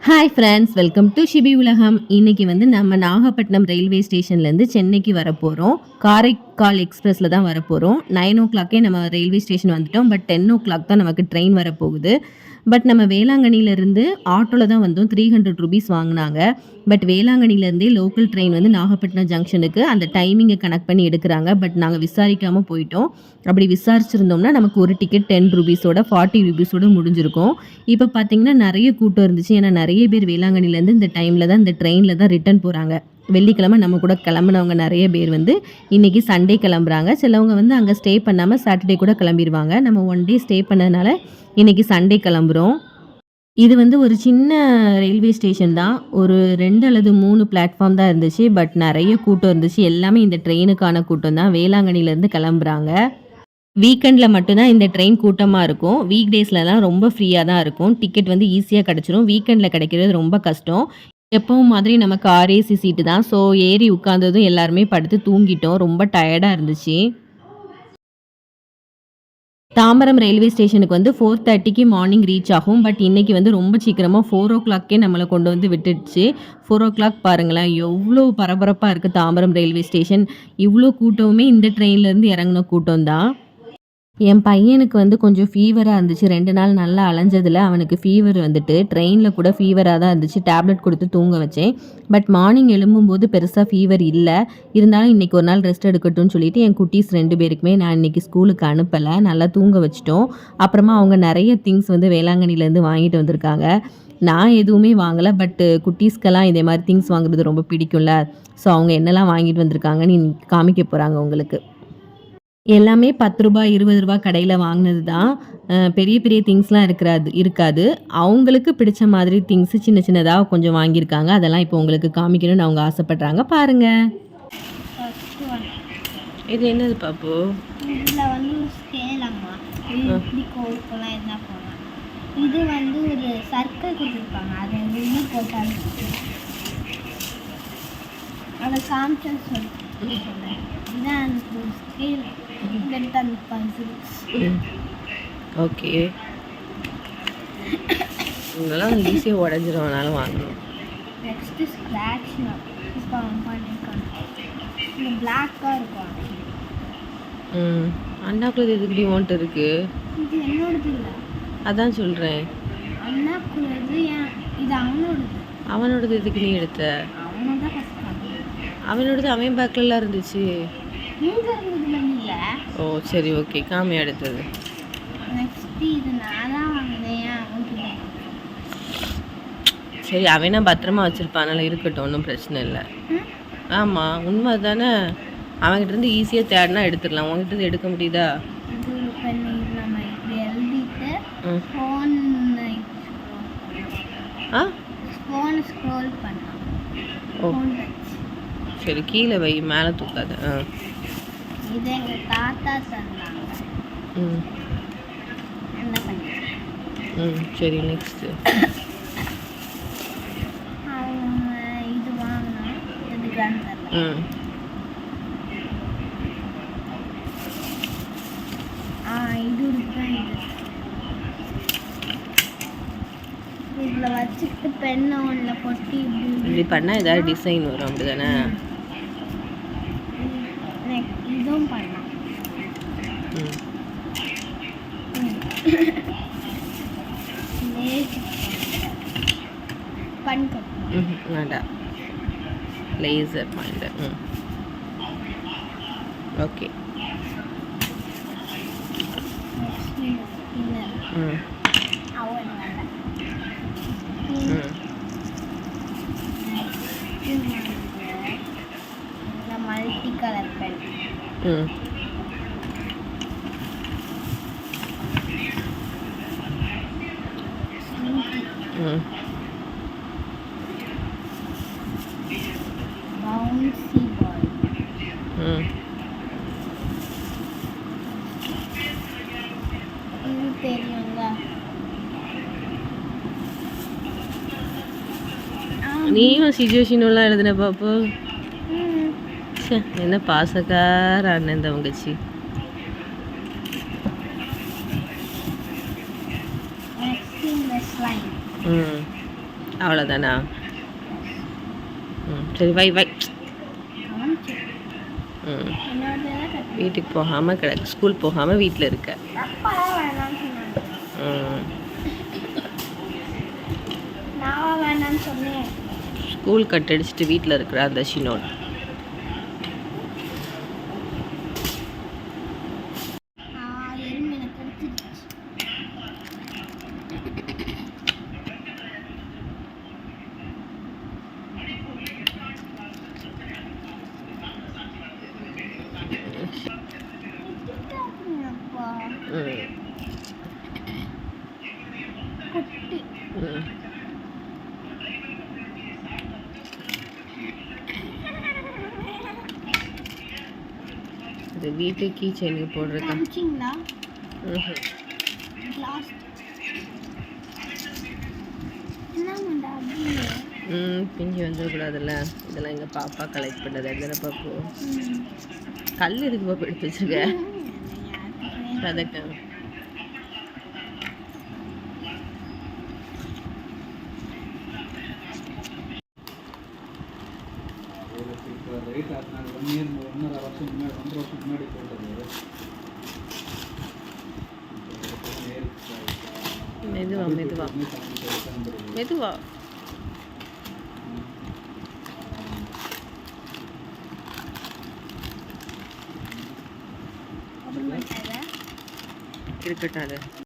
Hi friends, welcome to Shibi உலகம். இன்னைக்கு வந்து நம்ம நாகப்பட்டினம் ரயில்வே ஸ்டேஷன்லேருந்து சென்னைக்கு வரப்போகிறோம். காரைக்கால் எக்ஸ்பிரஸில் தான் வரப்போகிறோம். 9:00 நம்ம ரயில்வே ஸ்டேஷன் வந்துட்டோம். பட் 10:00 தான் நமக்கு ட்ரெயின் வரப்போகுது. பட் நம்ம வேளாங்கண்ணியிலேருந்து ஆட்டோவில் தான் வந்தோம். 300 ருபீஸ் வாங்கினாங்க. பட் வேளாங்கண்ணிலேருந்தே லோக்கல் ட்ரெயின் வந்து நாகப்பட்டினம் ஜங்ஷனுக்கு அந்த டைமிங்கை கனெக்ட் பண்ணி எடுக்கிறாங்க. பட் நாங்கள் விசாரிக்காமல் போயிட்டோம். அப்படி விசாரிச்சிருந்தோம்னா நமக்கு ஒரு டிக்கெட் 10 ருபீஸோட 40 ருபீஸோட முடிஞ்சிருக்கும். இப்போ பார்த்தீங்கன்னா நிறைய கூட்டம் இருந்துச்சு. ஏன்னா நிறைய பேர் வேளாங்கண்ணிலேருந்து இந்த டைமில் தான் இந்த ட்ரெயினில் தான் ரிட்டர்ன் போகிறாங்க. வெள்ளிக்கிழமை நம்ம கூட கிளம்புனவங்க நிறைய பேர் வந்து இன்றைக்கி சண்டே கிளம்புறாங்க. சிலவங்க வந்து அங்கே ஸ்டே பண்ணாமல் சாட்டர்டே கூட கிளம்பிடுவாங்க. நம்ம 1 டே ஸ்டே பண்ணதுனால இன்றைக்கி சண்டே கிளம்புறோம். இது வந்து ஒரு சின்ன ரயில்வே ஸ்டேஷன் தான். ஒரு 2 அல்லது 3 பிளாட்ஃபார்ம் தான் இருந்துச்சு. பட் நிறைய கூட்டம் இருந்துச்சு. எல்லாமே இந்த ட்ரெயினுக்கான கூட்டம் தான். வேளாங்கண்ணிலேருந்து கிளம்புறாங்க. வீக்கெண்டில் மட்டும்தான் இந்த ட்ரெயின் கூட்டமாக இருக்கும். வீக் டேஸ்லலாம் ரொம்ப ஃப்ரீயாக தான் இருக்கும். டிக்கெட் வந்து ஈஸியாக கிடச்சிரும். வீக்கெண்டில் கிடைக்கிறது ரொம்ப கஷ்டம். எப்பவும் மாதிரி நமக்கு ஆர்ஏசி சீட்டு தான். ஸோ ஏறி உட்காந்ததும் எல்லாருமே படுத்து தூங்கிட்டோம். ரொம்ப டயர்டாக இருந்துச்சு. தாம்பரம் ரயில்வே ஸ்டேஷனுக்கு வந்து 4:30க்கு மார்னிங் ரீச் ஆகும். பட் இன்றைக்கி வந்து ரொம்ப சீக்கிரமாக 4:00 நம்மளை கொண்டு வந்து விட்டுடுச்சு. 4:00 பாருங்களேன், எவ்வளோ பரபரப்பாக இருக்குது தாம்பரம் ரயில்வே ஸ்டேஷன். இவ்வளோ கூட்டமுமே இந்த ட்ரெயின்லேருந்து இறங்கின கூட்டம் தான். என் பையனுக்கு வந்து கொஞ்சம் ஃபீவராக இருந்துச்சு. 2 நாள் நல்லா அலைஞ்சதில் அவனுக்கு ஃபீவர் வந்துட்டு ட்ரெயினில் கூட ஃபீவராக தான் இருந்துச்சு. டேப்லெட் கொடுத்து தூங்க வச்சேன். பட் மார்னிங் எழும்பும்போது பெருசாக ஃபீவர் இல்லை. இருந்தாலும் இன்றைக்கி ஒரு நாள் ரெஸ்ட் எடுக்கட்டும்னு சொல்லிட்டு என் குட்டீஸ் 2 பேருக்குமே நான் இன்றைக்கி ஸ்கூலுக்கு அனுப்பலை. நல்லா தூங்க வச்சிட்டோம். அப்புறமா அவங்க நிறைய திங்ஸ் வந்து வேளாங்கண்ணிலேருந்து வாங்கிட்டு வந்திருக்காங்க. நான் எதுவுமே வாங்கலை. பட்டு குட்டீஸ்க்கெல்லாம் இதே மாதிரி திங்ஸ் வாங்குறது ரொம்ப பிடிக்கும்ல. ஸோ அவங்க என்னெல்லாம் வாங்கிட்டு வந்திருக்காங்கன்னு காமிக்க போகிறாங்க உங்களுக்கு. எல்லாமே ரூ. 10 ரூ. 20 கடையில் வாங்கினது தான். பெரிய பெரிய திங்ஸ்லாம் இருக்காது. அவங்களுக்கு பிடிச்ச மாதிரி திங்ஸு சின்ன சின்னதாக கொஞ்சம் வாங்கியிருக்காங்க. அதெல்லாம் இப்போ உங்களுக்கு காமிக்கணும்னு அவங்க ஆசைப்பட்றாங்க. பாருங்கள். இது என்னது பாப்பு? இதில் வந்து ஒரு ஸ்கேல் அம்மா. இது எப்படி கோர்க்கலாம் என்ன போகலாம். இது வந்து ஒரு சர்க்கிள் கொடுத்துருப்பாங்க. அதை எதுவுமே போட்டாலும் அதை காமிச்சல் சொல்கிறேன். இதான் அந்த ஒரு ஸ்கேல். ஓகே, இதெல்லாம் ஈஸியாக உடஞ்சிருவனாலும் வாங்கணும். நெக்ஸ்ட்டு ஸ்க்ராட்ச் இப்போ பண்ணியிருக்காங்க. இந்த பிளாக்காக இருக்கும். அண்ணாக்குள்ளது எதுக்கு வாண்ட் இருக்கு? இது என்னோடது இல்லை. அதான் சொல்கிறேன். அண்ணாக்குள்ளது இது அவனோடது. அவனோடது எதுக்கு நீ எடுத்த? அவனோட அவனோடது அவன் பேக்கிலலாம் இருந்துச்சு. ஓ சரி, ஓகே, காமி அடுத்தது. சரி, அவனா பத்திரமா வச்சிருப்பான், அதனால இருக்கட்டும், ஒன்றும் பிரச்சனை இல்லை. ஆமாம், உண்மை தானே. அவன்கிட்ட இருந்து ஈஸியாக தேடினா எடுத்துடலாம். உங்ககிட்ட இருந்து எடுக்க முடியுதா? ஓ சரி, கீழே வை, மேலே தூக்காது. இது எங்க தாத்தா தந்தாங்க. என்ன பண்ணி? சரி, நெக்ஸ்ட் இது வாங்கினா இது கிராண்டர். இது இருக்கு. இதில் வச்சுக்கிட்டு பெண்ணை ஒன்றில் பொட்டி இப்படி பண்ணால் ஏதாவது டிசைன் வரும், அப்படி தானே? இதுவும் பண்ணலாம். வேண்டாம், laser pointer. Okay. Multi colour pen. Bouncy ball. இது தெரியுங்க. நீயும் சிச்சுவேஷன்லாம் எழுதுன பாப்பு. என்ன பாசக்கார அண்ணன் தங்கச்சி. அவ்வளோதானா? சரி வை வை. வீட்டுக்கு போகாமல் கிடக்கு, ஸ்கூல் போகாமல் வீட்டில் இருக்க. ஸ்கூல் கட் அடிச்சுட்டு வீட்டில் இருக்கிற அந்த ஷினோன். இது வீட்டு கீ செயினுக்கு போடுறதா? பிஞ்சு வந்துடக்கூடாதுல்ல. இதெல்லாம் எங்கள் பாப்பா கலெக்ட் பண்ணது. அதுதானே பாப்பு? கல் எதுக்கு பாப்பா எடுத்து வச்சிருக்க? அதக்கா மெதுவா மெதுவா மெதுவா. இருக்கட்டும் அது.